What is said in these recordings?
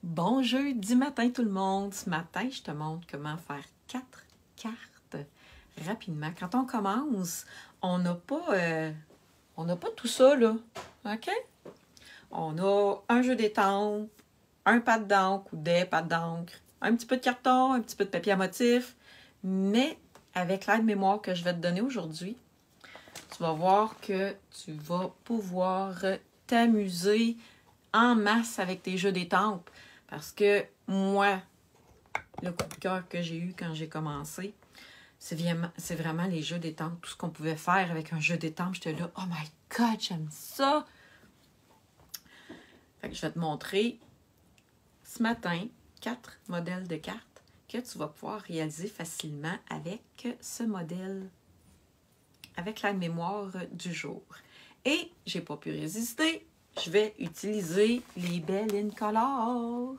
Bon jeudi matin tout le monde. Ce matin, je te montre comment faire 4 cartes rapidement. Quand on commence, on n'a pas tout ça là. OK? On a un jeu d'étampe, un pad d'encre ou des pads d'encre, un petit peu de carton, un petit peu de papier à motif. Mais avec l'aide-mémoire que je vais te donner aujourd'hui, tu vas voir que tu vas pouvoir t'amuser en masse avec tes jeux d'étampes. Parce que moi, le coup de cœur que j'ai eu quand j'ai commencé, c'est vraiment les jeux d'étampes. Tout ce qu'on pouvait faire avec un jeu d'étampes, j'étais là, oh my God, j'aime ça! Fait que je vais te montrer ce matin 4 modèles de cartes que tu vas pouvoir réaliser facilement avec ce modèle, avec la mémoire du jour. Et j'ai pas pu résister, je vais utiliser les belles Incolor.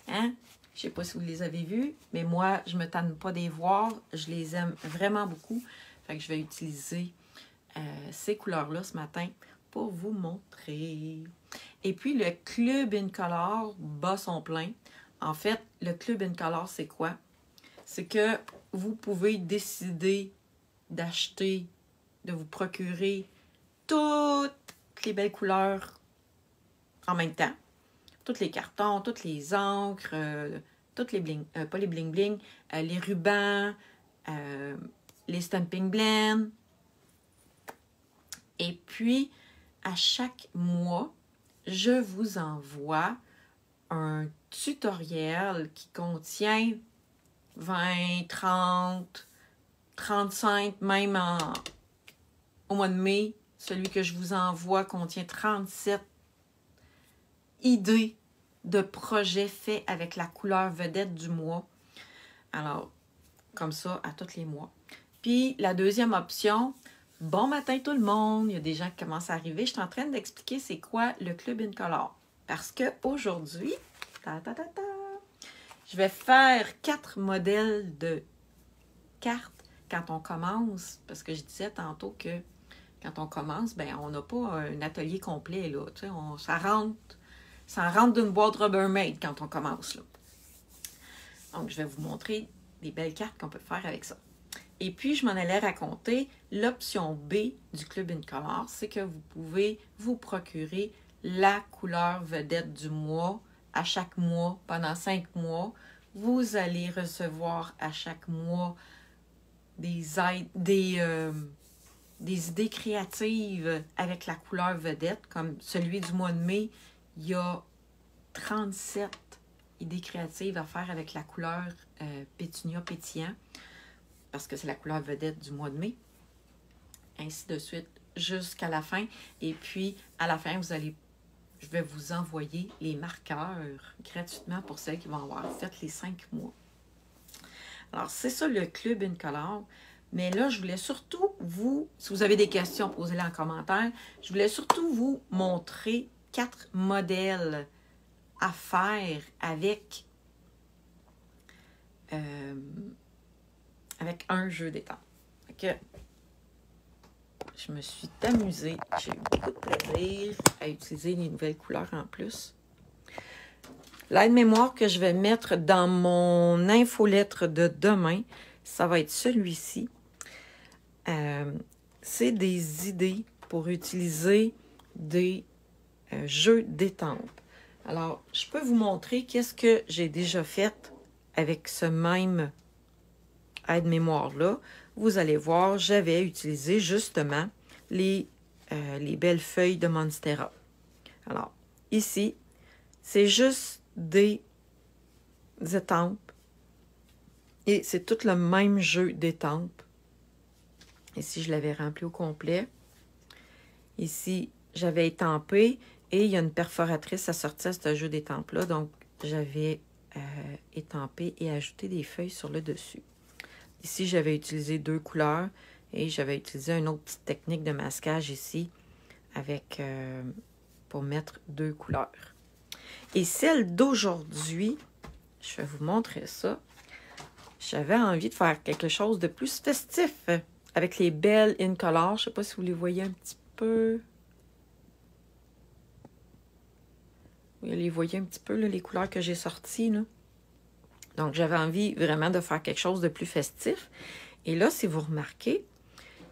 Hein? Je sais pas si vous les avez vus, mais moi, je me tanne pas des voir. Je les aime vraiment beaucoup. Fait que je vais utiliser ces couleurs-là ce matin pour vous montrer. Et puis, le Club Incolor bat son plein. En fait, le Club Incolor, c'est quoi? C'est que vous pouvez décider d'acheter, de vous procurer toutes les belles couleurs en même temps. Tous les cartons, toutes les encres, toutes les bling, pas les bling-bling, les rubans, les stamping blends. Et puis, à chaque mois, je vous envoie un tutoriel qui contient 20, 30, 35, même au mois de mai. Celui que je vous envoie contient 37 idées de projets faits avec la couleur vedette du mois. Alors, comme ça, à tous les mois. Puis, la deuxième option, bon matin tout le monde. Il y a des gens qui commencent à arriver. Je suis en train d'expliquer c'est quoi le Club Incolor. Parce qu'aujourd'hui, je vais faire 4 modèles de cartes quand on commence. Parce que je disais tantôt que quand on commence, ben on n'a pas un atelier complet, là. Tu sais, ça rentre d'une boîte Rubbermaid quand on commence, là. Donc, je vais vous montrer des belles cartes qu'on peut faire avec ça. Et puis, je m'en allais raconter l'option B du Club Incolor, c'est que vous pouvez vous procurer la couleur vedette du mois à chaque mois pendant 5 mois. Vous allez recevoir à chaque mois des idées créatives avec la couleur vedette, comme celui du mois de mai, il y a 37 idées créatives à faire avec la couleur pétunia pétillant, parce que c'est la couleur vedette du mois de mai. Ainsi de suite, jusqu'à la fin. Et puis, à la fin, je vais vous envoyer les marqueurs gratuitement pour celles qui vont avoir fait les 5 mois. Alors, c'est ça le Club Incolor. Mais là, je voulais surtout si vous avez des questions, posez-les en commentaire. Je voulais surtout vous montrer 4 modèles à faire avec un jeu d'étampes. Je me suis amusée. J'ai eu beaucoup de plaisir à utiliser les nouvelles couleurs en plus. L'aide-mémoire que je vais mettre dans mon infolettre de demain, ça va être celui-ci. C'est des idées pour utiliser des jeux d'étampes. Alors, je peux vous montrer qu'est-ce que j'ai déjà fait avec ce même aide-mémoire-là. Vous allez voir, j'avais utilisé justement les belles feuilles de Monstera. Alors, ici, c'est juste des étampes et c'est tout le même jeu d'étampes. Ici, je l'avais rempli au complet. Ici, j'avais étampé et il y a une perforatrice à sortir à ce jeu d'étampes-là. Donc, j'avais étampé et ajouté des feuilles sur le dessus. Ici, j'avais utilisé 2 couleurs et j'avais utilisé une autre petite technique de masquage ici avec pour mettre 2 couleurs. Et celle d'aujourd'hui, je vais vous montrer ça. J'avais envie de faire quelque chose de plus festif avec les belles Incolor. Je ne sais pas si vous les voyez un petit peu. Vous les voyez un petit peu, là, les couleurs que j'ai sorties, là. Donc, j'avais envie vraiment de faire quelque chose de plus festif. Et là, si vous remarquez,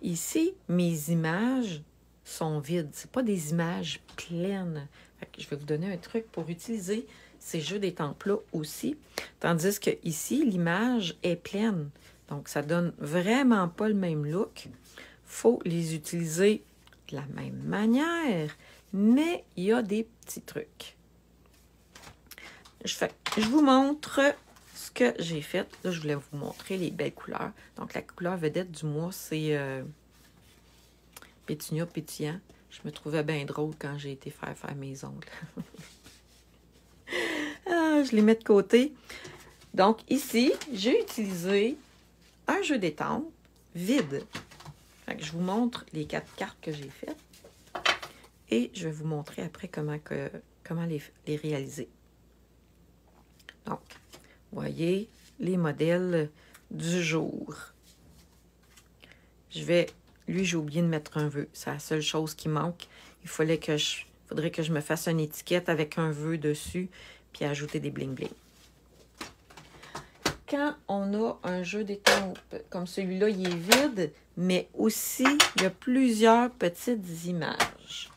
ici, mes images sont vides. Ce pas des images pleines. Fait que je vais vous donner un truc pour utiliser ces jeux d'étampes-là aussi. Tandis que ici, l'image est pleine. Donc, ça donne vraiment pas le même look. Il faut les utiliser de la même manière, mais il y a des petits trucs. Je vous montre ce que j'ai fait. Là, je voulais vous montrer les belles couleurs. Donc, la couleur vedette du mois, c'est Pétunia Pétillant. Je me trouvais bien drôle quand j'ai été faire mes ongles. Ah, je les mets de côté. Donc, ici, j'ai utilisé un jeu d'étampes vide. Fait que je vous montre les 4 cartes que j'ai faites. Et je vais vous montrer après comment les réaliser. Donc, voyez les modèles du jour. Lui, j'ai oublié de mettre un vœu. C'est la seule chose qui manque. Il faudrait que je me fasse une étiquette avec un vœu dessus, puis ajouter des bling-bling. Quand on a un jeu d'étampes comme celui-là, il est vide, mais aussi, il y a plusieurs petites images.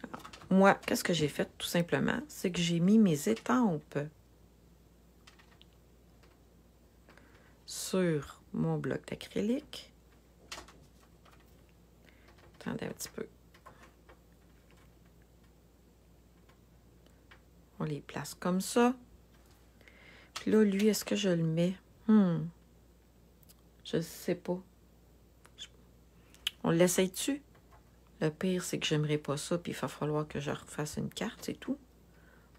Alors, moi, qu'est-ce que j'ai fait tout simplement? C'est que j'ai mis mes étampes sur mon bloc d'acrylique. Attendez un petit peu. On les place comme ça. Puis là, lui, est-ce que je le mets? Je ne sais pas. On l'essaye-tu? Le pire, c'est que j'aimerais pas ça, puis il va falloir que je refasse une carte, c'est tout.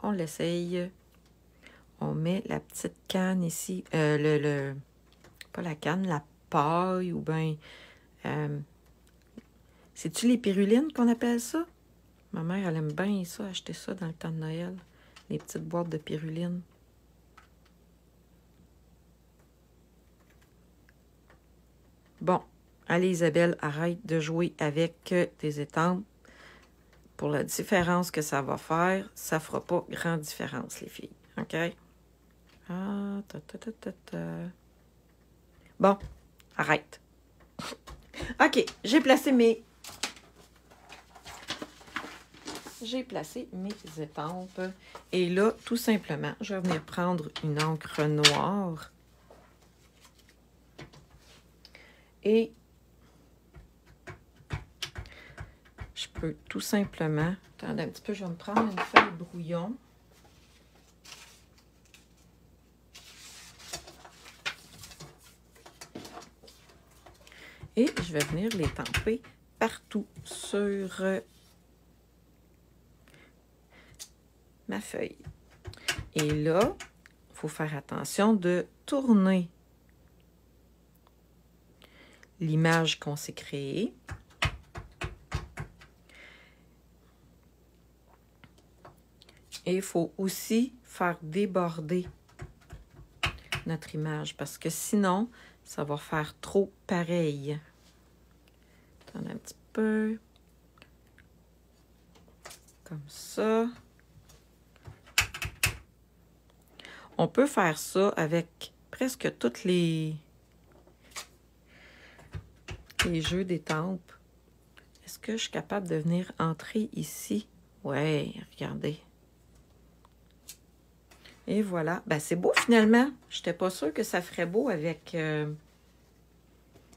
On l'essaye. On met la petite canne ici. Pas la canne, la paille, ou bien... c'est-tu les pyrulines qu'on appelle ça? Ma mère, elle aime bien ça, acheter ça dans le temps de Noël. Les petites boîtes de pyrulines. Bon, allez Isabelle, arrête de jouer avec tes étampes. Pour la différence que ça va faire, ça ne fera pas grande différence, les filles. OK? Ah, Bon, arrête. OK, j'ai placé mes étampes. Et là, tout simplement, je vais venir prendre une encre noire. Et je peux tout simplement... Attendez un petit peu, je vais me prendre une feuille brouillon. Et je vais venir les tamper partout sur ma feuille. Et là, il faut faire attention de tourner l'image qu'on s'est créée. Et il faut aussi faire déborder notre image parce que sinon, ça va faire trop pareil. Attendez un petit peu. Comme ça. On peut faire ça avec presque tous les jeux d'étampes. Est-ce que je suis capable de venir entrer ici? Ouais, regardez. Et voilà. Ben, c'est beau finalement. Je n'étais pas sûre que ça ferait beau avec...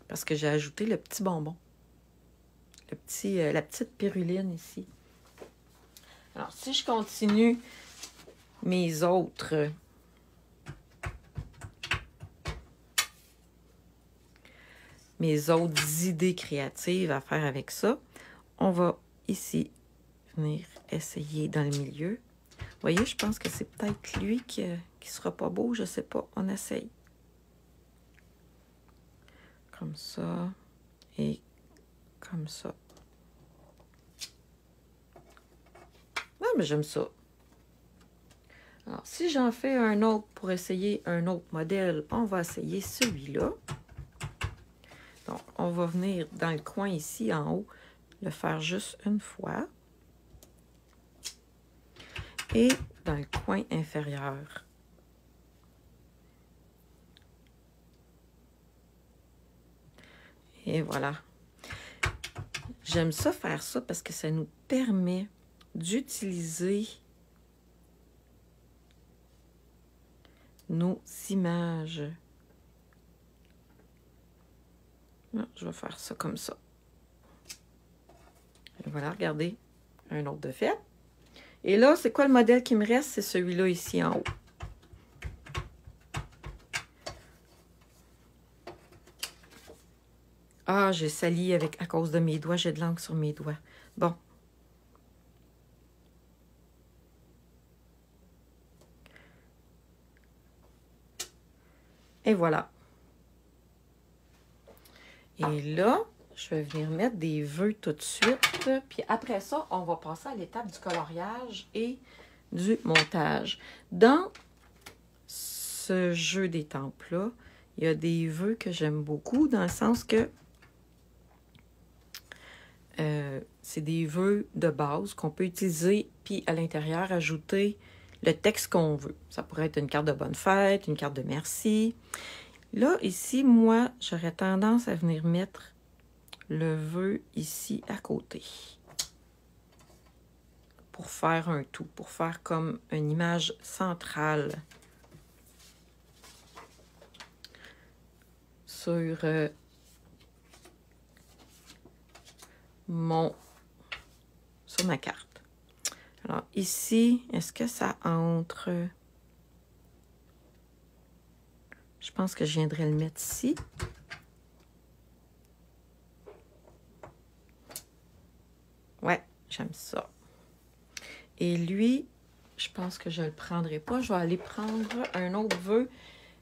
parce que j'ai ajouté le petit bonbon. La petite pyruline ici. Alors, si je continue mes autres... idées créatives à faire avec ça, on va ici venir essayer dans le milieu. Vous voyez, je pense que c'est peut-être lui qui sera pas beau, je sais pas. On essaye. Comme ça et comme ça. Ah, mais j'aime ça. Alors, si j'en fais un autre pour essayer un autre modèle, on va essayer celui-là. Donc, on va venir dans le coin ici, en haut, le faire juste une fois. et dans le coin inférieur. Et voilà. J'aime ça faire ça parce que ça nous permet d'utiliser nos images. Non, je vais faire ça comme ça. Et voilà, regardez, un autre de fait. Et là, c'est quoi le modèle qui me reste? C'est celui-là ici en haut. Ah, j'ai sali avec à cause de mes doigts. J'ai de l'encre sur mes doigts. Bon. Et voilà. Et là, je vais venir mettre des vœux tout de suite. Puis après ça, on va passer à l'étape du coloriage et du montage. Dans ce jeu d'étampes-là, il y a des vœux que j'aime beaucoup, dans le sens que c'est des vœux de base qu'on peut utiliser, puis à l'intérieur, ajouter le texte qu'on veut. Ça pourrait être une carte de bonne fête, une carte de merci. Là, ici, moi, j'aurais tendance à venir mettre le vœu ici à côté. Pour faire un tout, pour faire comme une image centrale sur sur ma carte. Alors ici, est-ce que ça entre? Je pense que je viendrai le mettre ici. Ouais, j'aime ça. Et lui, je pense que je ne le prendrai pas. Je vais aller prendre un autre vœu.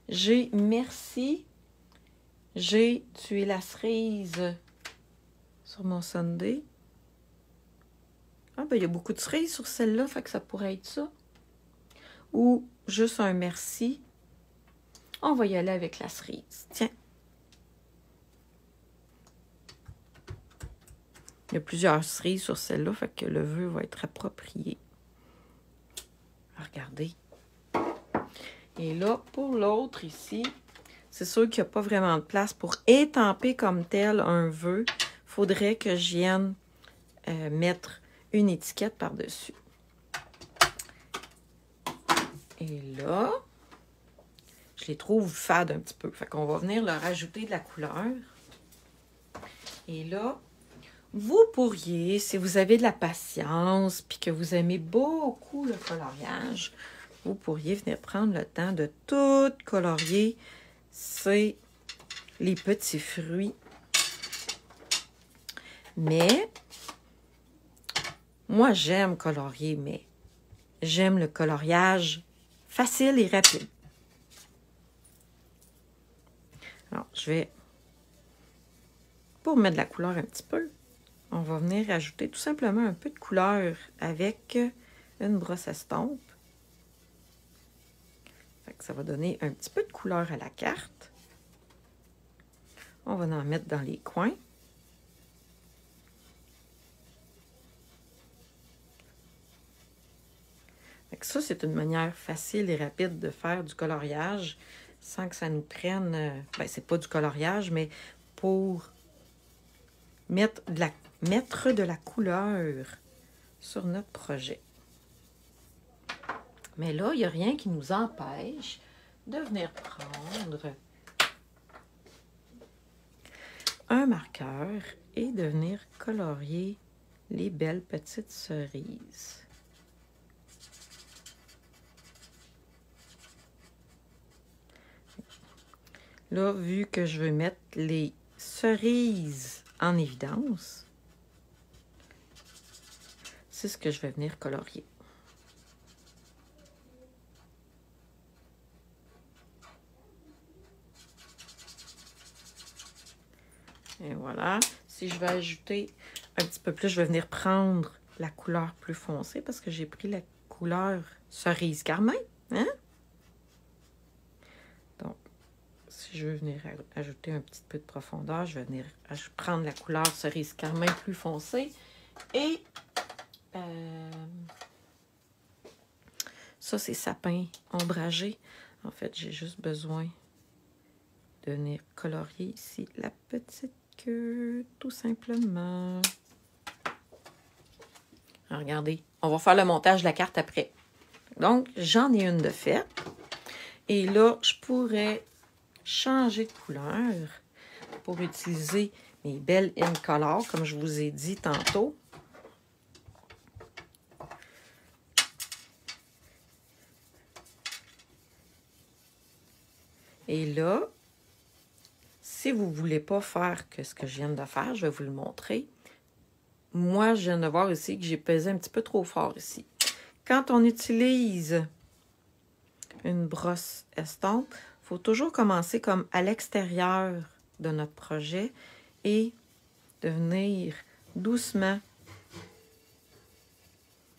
J'ai merci. J'ai tué la cerise sur mon sundae. Ah, ben, il y a beaucoup de cerises sur celle-là, fait que ça pourrait être ça. Ou juste un merci. On va y aller avec la cerise. Tiens. Il y a plusieurs cerises sur celle-là, fait que le vœu va être approprié. Regardez. Et là, pour l'autre ici, c'est sûr qu'il n'y a pas vraiment de place pour étamper comme tel un vœu. Il faudrait que je vienne mettre une étiquette par-dessus. Et là, je les trouve fades un petit peu. Fait qu'on va venir leur ajouter de la couleur. Et là, vous pourriez, si vous avez de la patience puis que vous aimez beaucoup le coloriage, vous pourriez venir prendre le temps de tout colorier. C'est les petits fruits. Mais, moi, j'aime colorier, mais j'aime le coloriage facile et rapide. Alors, je vais, pour mettre de la couleur un petit peu, on va venir ajouter tout simplement un peu de couleur avec une brosse à estompe. Fait que ça va donner un petit peu de couleur à la carte. On va en mettre dans les coins. Fait que ça, c'est une manière facile et rapide de faire du coloriage sans que ça nous prenne... ben, c'est pas du coloriage, mais pour mettre de la couleur sur notre projet. Mais là, il n'y a rien qui nous empêche de venir prendre un marqueur et de venir colorier les belles petites cerises. Là, vu que je veux mettre les cerises en évidence, c'est ce que je vais venir colorier. Et voilà. Si je vais ajouter un petit peu plus, je vais venir prendre la couleur plus foncée parce que j'ai pris la couleur cerise carmin. Hein? Donc, si je veux venir ajouter un petit peu de profondeur, je vais venir prendre la couleur cerise carmin plus foncée et Ça, c'est sapin ombragé. En fait, j'ai juste besoin de venir colorier ici la petite queue, tout simplement. Alors, regardez, on va faire le montage de la carte après. Donc, j'en ai une de faite. Et là, je pourrais changer de couleur pour utiliser mes belles Incolor, comme je vous ai dit tantôt. Et là, si vous ne voulez pas faire que ce que je viens de faire, je vais vous le montrer. Moi, je viens de voir ici que j'ai pesé un petit peu trop fort ici. Quand on utilise une brosse estompe, il faut toujours commencer comme à l'extérieur de notre projet et de venir doucement.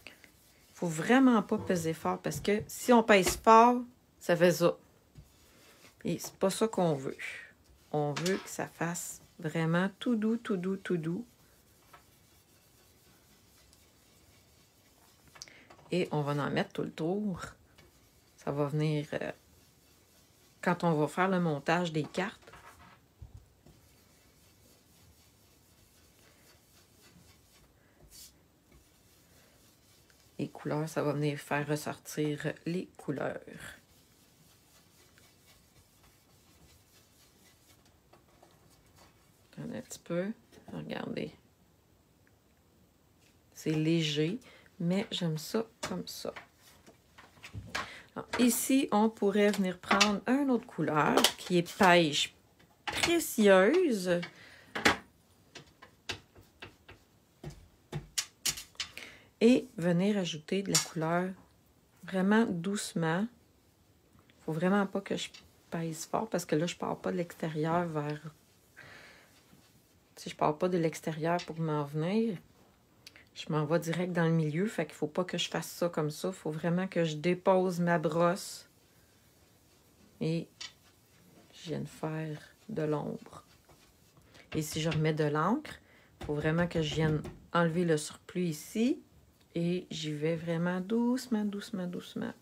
Il ne faut vraiment pas peser fort parce que si on pèse fort, ça fait ça. Et c'est pas ça qu'on veut. On veut que ça fasse vraiment tout doux, tout doux, tout doux. Et on va en mettre tout le tour. Ça va venir quand on va faire le montage des cartes. Les couleurs, ça va venir faire ressortir les couleurs. Un petit peu. Regardez. C'est léger, mais j'aime ça comme ça. Alors, ici, on pourrait venir prendre une autre couleur qui est pêche précieuse. Et venir ajouter de la couleur vraiment doucement. Il ne faut vraiment pas que je pèse fort parce que là, je ne pars pas de l'extérieur vers... Si je ne pars pas de l'extérieur pour m'en venir, je m'en vais direct dans le milieu. Fait qu'il ne faut pas que je fasse ça comme ça. Il faut vraiment que je dépose ma brosse et je vienne faire de l'ombre. Et si je remets de l'encre, il faut vraiment que je vienne enlever le surplus ici. Et j'y vais vraiment doucement, doucement, doucement.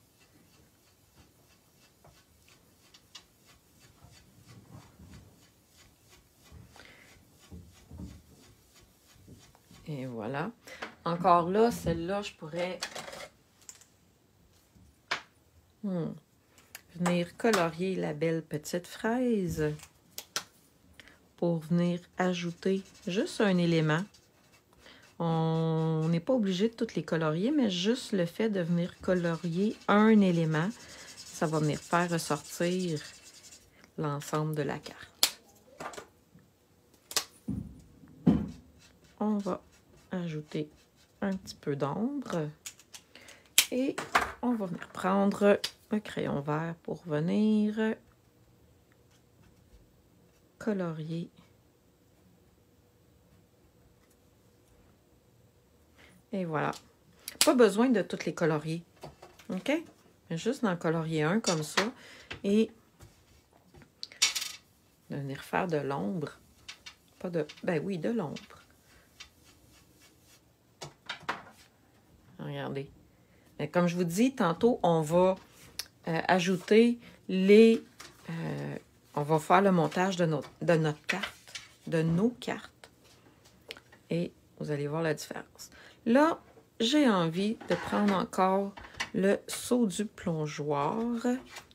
Et voilà. Encore là, celle-là, je pourrais venir colorier la belle petite fraise pour venir ajouter juste un élément. On n'est pas obligé de toutes les colorier, mais juste le fait de venir colorier un élément, ça va venir faire ressortir l'ensemble de la carte. On va ajouter un petit peu d'ombre et on va venir prendre un crayon vert pour venir colorier. Et voilà. Pas besoin de toutes les colorier. OK? Juste d'en colorier un comme ça et de venir faire de l'ombre. Pas de... Ben oui, de l'ombre. Regardez. Mais comme je vous dis, tantôt, on va ajouter les... on va faire le montage de notre carte, de nos cartes. Et vous allez voir la différence. Là, j'ai envie de prendre encore le Sceau du plongeoir.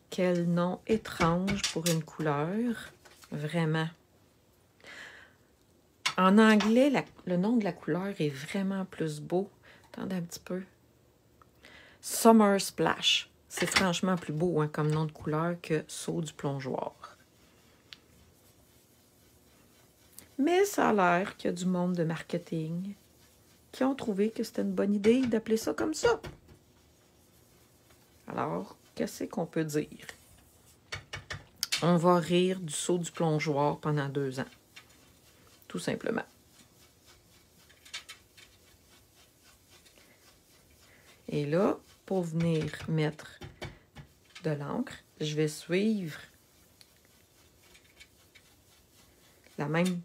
Quel nom étrange pour une couleur. Vraiment. En anglais, le nom de la couleur est vraiment plus beau. Attendez un petit peu. Summer Splash. C'est franchement plus beau hein, comme nom de couleur que Sceau du plongeoir. Mais ça a l'air qu'il y a du monde de marketing qui ont trouvé que c'était une bonne idée d'appeler ça comme ça. Alors, qu'est-ce qu'on peut dire? On va rire du Sceau du plongeoir pendant 2 ans. Tout simplement. Et là, pour venir mettre de l'encre, je vais suivre la même...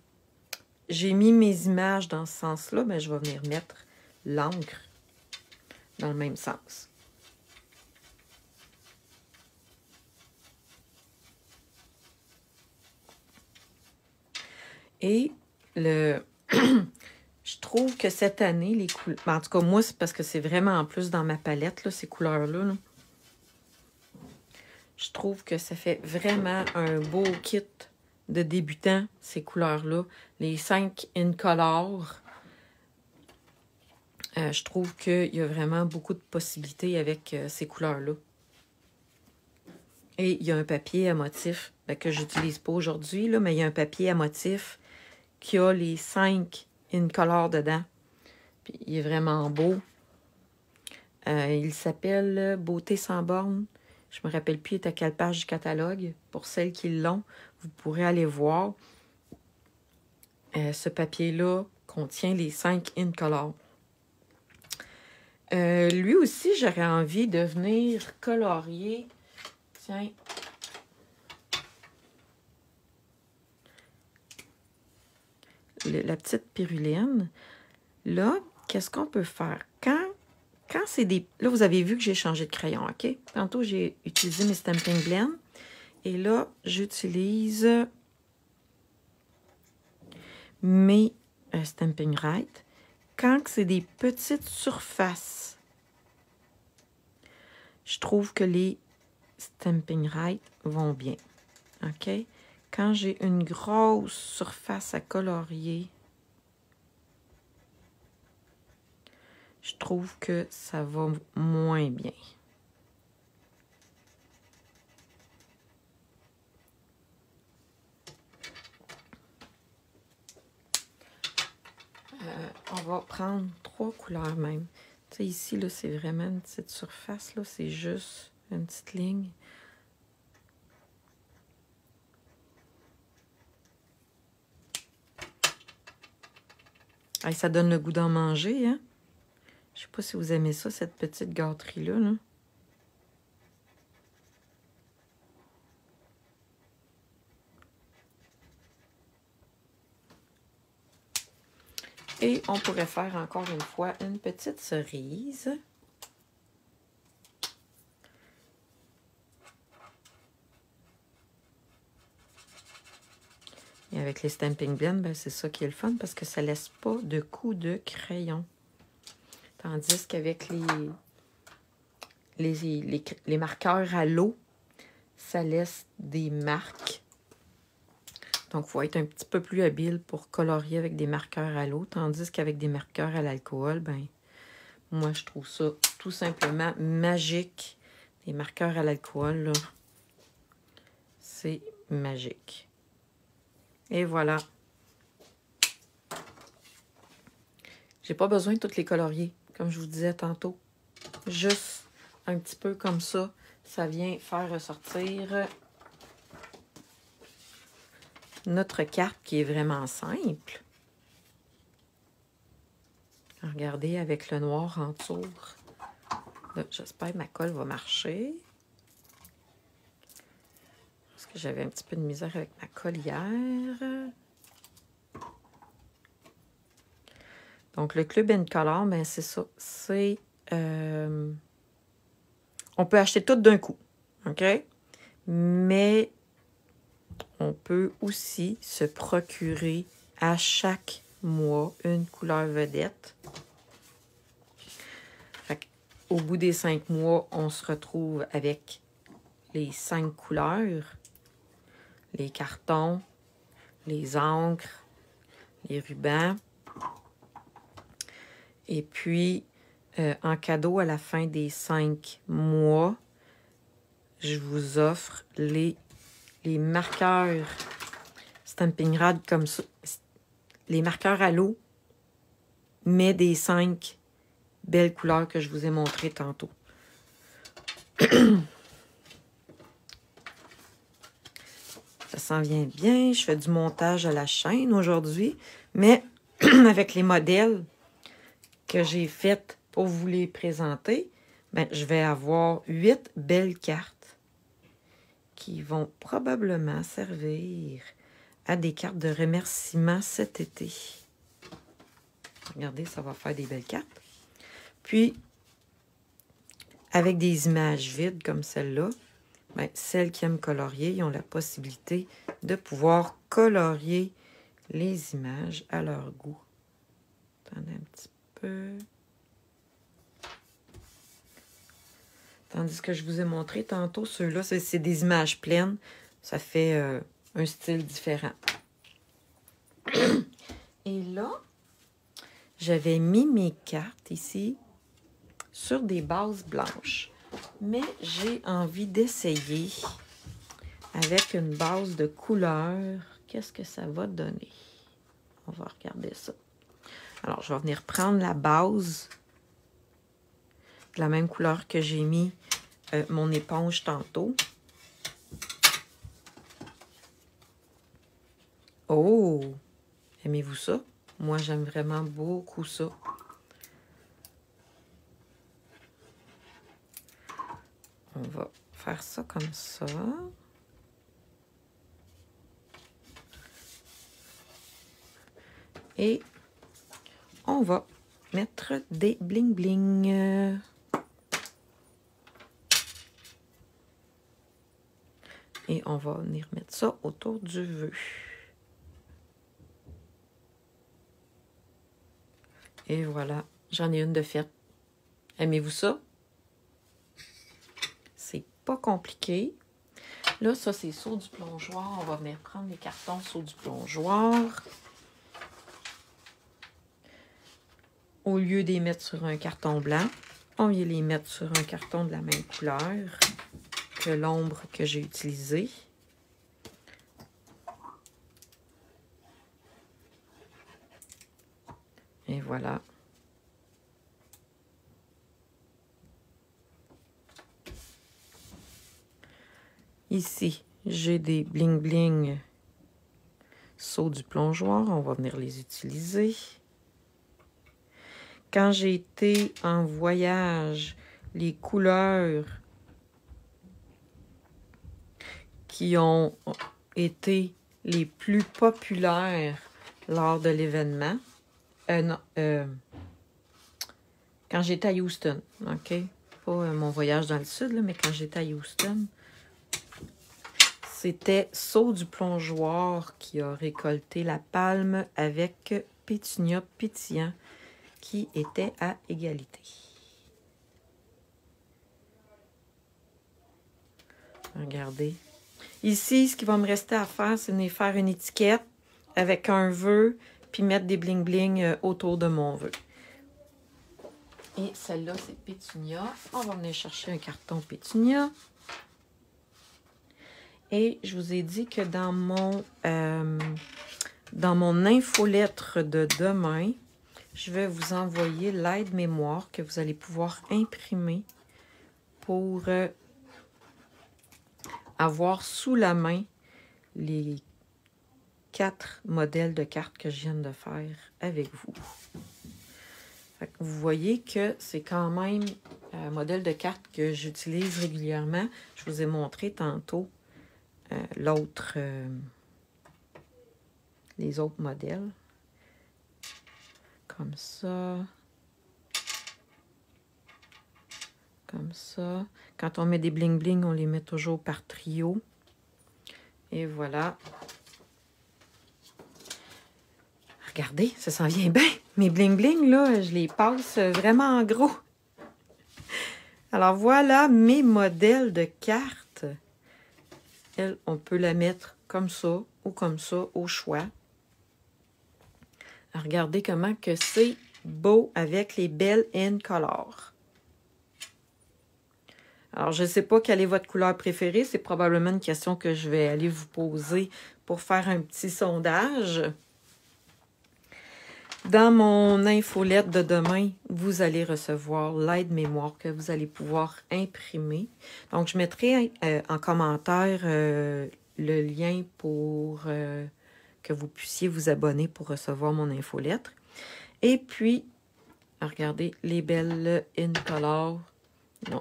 J'ai mis mes images dans ce sens-là, mais je vais venir mettre l'encre dans le même sens. Et le... je trouve que cette année, les couleurs... En tout cas, moi, c'est parce que c'est vraiment en plus dans ma palette, là, ces couleurs-là. Là. Je trouve que ça fait vraiment un beau kit de débutant, ces couleurs-là. Les 5 in color. Je trouve qu'il y a vraiment beaucoup de possibilités avec ces couleurs-là. Et il y a un papier à motif que je n'utilise pas aujourd'hui, mais il y a un papier à motif qui a les 5 in color dedans. Puis, il est vraiment beau. Il s'appelle Beauté sans borne. Je me rappelle plus, il est à quelle page du catalogue. Pour celles qui l'ont, vous pourrez aller voir. Ce papier-là contient les 5 in color. Lui aussi, j'aurais envie de venir colorier. Tiens. La petite pyruline. Là, qu'est-ce qu'on peut faire? Quand c'est des... Là, vous avez vu que j'ai changé de crayon, OK? Tantôt, j'ai utilisé mes Stampin' Blend. Et là, j'utilise mes Stampin' Right. Quand c'est des petites surfaces, je trouve que les Stampin' Right vont bien. OK? Quand j'ai une grosse surface à colorier, je trouve que ça va moins bien. On va prendre 3 couleurs même. Tu sais, ici, là, c'est vraiment une petite surface. Là, c'est juste une petite ligne. Hey, ça donne le goût d'en manger, hein? Je sais pas si vous aimez ça, cette petite gâterie-là, là. Et on pourrait faire encore une fois une petite cerise. Et avec les Stampin' Blend, ben c'est ça qui est le fun parce que ça laisse pas de coups de crayon. Tandis qu'avec les marqueurs à l'eau, ça laisse des marques. Donc, il faut être un petit peu plus habile pour colorier avec des marqueurs à l'eau. Tandis qu'avec des marqueurs à l'alcool, ben moi, je trouve ça tout simplement magique. Les marqueurs à l'alcool, là, c'est magique. Et voilà. J'ai pas besoin de toutes les colorier, comme je vous disais tantôt. Juste un petit peu comme ça, ça vient faire ressortir notre carte qui est vraiment simple. Regardez avec le noir en dessous. J'espère que ma colle va marcher. Parce que j'avais un petit peu de misère avec ma colle hier. Donc, le Club in Color, ben c'est ça. C'est... on peut acheter tout d'un coup. OK? Mais on peut aussi se procurer à chaque mois une couleur vedette. Fait au bout des 5 mois, on se retrouve avec les 5 couleurs, les cartons, les encres, les rubans. Et puis, en cadeau, à la fin des 5 mois, je vous offre les marqueurs Stampin' Rad comme ça. Les marqueurs à l'eau, mais des 5 belles couleurs que je vous ai montrées tantôt. Ça s'en vient bien. Je fais du montage à la chaîne aujourd'hui, mais avec les modèles que j'ai faits pour vous les présenter, ben, je vais avoir 8 belles cartes qui vont probablement servir à des cartes de remerciement cet été. Regardez, ça va faire des belles cartes. Puis, avec des images vides comme celle-là, ben, celles qui aiment colorier, ils ont la possibilité de pouvoir colorier les images à leur goût. Attendez un petit peu. Tandis que je vous ai montré tantôt, ceux-là, c'est des images pleines. Ça fait un style différent. Et là, j'avais mis mes cartes ici sur des bases blanches. Mais j'ai envie d'essayer avec une base de couleur. Qu'est-ce que ça va donner? On va regarder ça. Alors, je vais venir prendre la base de la même couleur que j'ai mis mon éponge tantôt. Oh! Aimez-vous ça? Moi, j'aime vraiment beaucoup ça. On va faire ça comme ça. Et on va mettre des bling-bling. Et on va venir mettre ça autour du vœu. Et voilà, j'en ai une de faite. Aimez-vous ça? C'est pas compliqué. Là, ça, c'est Sceau du plongeoir. On va venir prendre les cartons Sceau du plongeoir. Au lieu de les mettre sur un carton blanc, on vient les mettre sur un carton de la même couleur que l'ombre que j'ai utilisée. Et voilà. Ici, j'ai des bling-bling Sceau du plongeoir. On va venir les utiliser. Quand j'ai été en voyage, les couleurs qui ont été les plus populaires lors de l'événement, quand j'étais à Houston, OK? Pas mon voyage dans le sud, là, mais quand j'étais à Houston, c'était Sceau du plongeoir qui a récolté la palme avec Pétunia pétillant qui était à égalité. Regardez. Ici, ce qui va me rester à faire, c'est de faire une étiquette avec un vœu, puis mettre des bling-bling autour de mon vœu. Et celle-là, c'est Pétunia. On va venir chercher un carton Pétunia. Et je vous ai dit que dans mon infolettre de demain, je vais vous envoyer l'aide-mémoire que vous allez pouvoir imprimer pour avoir sous la main les 4 modèles de cartes que je viens de faire avec vous. Fait que vous voyez que c'est quand même un modèle de cartes que j'utilise régulièrement. Je vous ai montré tantôt les autres modèles. Comme ça. Comme ça. Quand on met des bling-bling, on les met toujours par trio. Et voilà. Regardez, ça s'en vient bien. Mes bling-bling, là, je les passe vraiment en gros. Alors, voilà mes modèles de cartes. Elle, on peut la mettre comme ça ou comme ça, au choix. Regardez comment que c'est beau avec les belles in color. Alors, je ne sais pas quelle est votre couleur préférée. C'est probablement une question que je vais aller vous poser pour faire un petit sondage. Dans mon infolette de demain, vous allez recevoir l'aide-mémoire que vous allez pouvoir imprimer. Donc, je mettrai en commentaire le lien pour que vous puissiez vous abonner pour recevoir mon infolettre. Et puis, regardez les belles in color.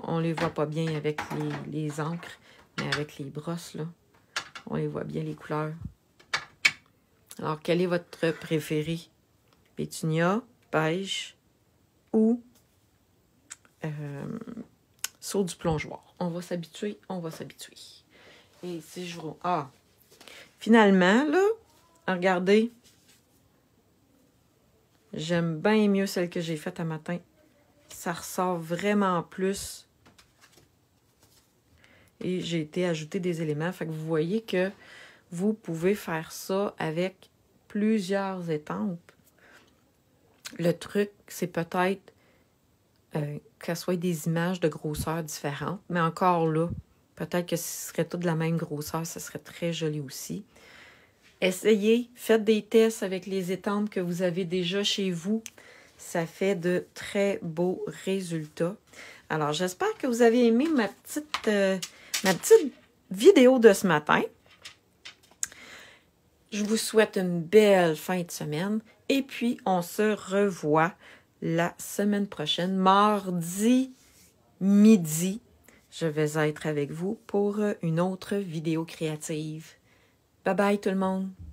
On ne les voit pas bien avec les encres, mais avec les brosses, là, on les voit bien, les couleurs. Alors, quel est votre préféré? Pétunia, beige ou Sceau du plongeoir. On va s'habituer, on va s'habituer. Et si je vous... Ah! Finalement, là, regardez, J'aime bien mieux celle que j'ai faite à matin. Ça ressort vraiment plus. Et j'ai été ajouter des éléments. Fait que vous voyez que vous pouvez faire ça avec plusieurs étampes. Le truc, c'est peut-être que ce soit des images de grosseur différentes. Mais encore là, peut-être que si ce serait tout de la même grosseur, ce serait très joli aussi. Essayez, faites des tests avec les étampes que vous avez déjà chez vous. Ça fait de très beaux résultats. Alors, j'espère que vous avez aimé ma petite vidéo de ce matin. Je vous souhaite une belle fin de semaine. Et puis, on se revoit la semaine prochaine, mardi midi. Je vais être avec vous pour une autre vidéo créative. Bye bye tout le monde!